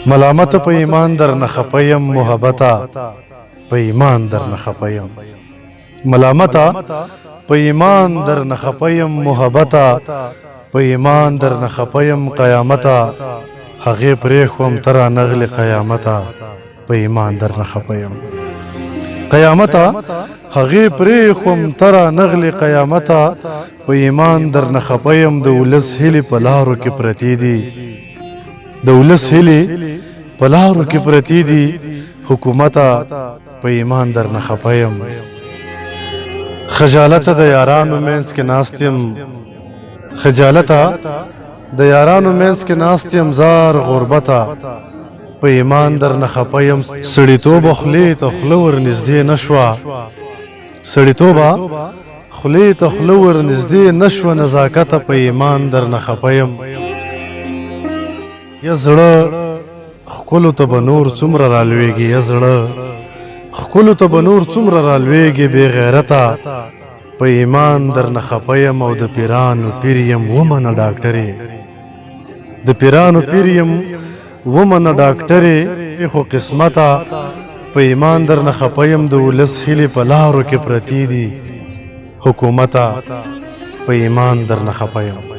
ملامت په ایمان در نه خپیم محبتا په ایمان در نه خپیم ملامت په ایمان در نه خپیم محبتا په ایمان در نه خپیم قیامتا هغه پرې خوم تر نغل قیامتا په ایمان در نه خپیم قیامتا هغه پرې خوم تر نغل قیامتا په ایمان در نه خپیم د ولس هلی په لارو کې پرتی دي د ولس هلی په لارو کې پرتی دي حکومتا په ایمان در نه خپیم خجالت د یارانو مینس کې ناستیم خجالتا د یارانو مینس کې ناستیم زار غربتا په ایمان در نه خپیم سړیتوب خلی ته خوله ور نږدې نشوه سړیتوب خلی ته خوله ور نږدې نشوه نزاکته په ایمان در نه خپیم یا زړه ښکلو ته به نور څومره رالویږي یا زړه ښکلو ته به نور څومره رالویږي بې غیرته په ایمان در نه خپیم او د پیرانو پیر یم ومنه ډاکټرې د پیرانو پیر یم ومنه ډاکټرې خو قسمته په ایمان در نه خپیم د ولس هیلې په لارو کې پرتی دي حکومته په ایمان در نه خپیم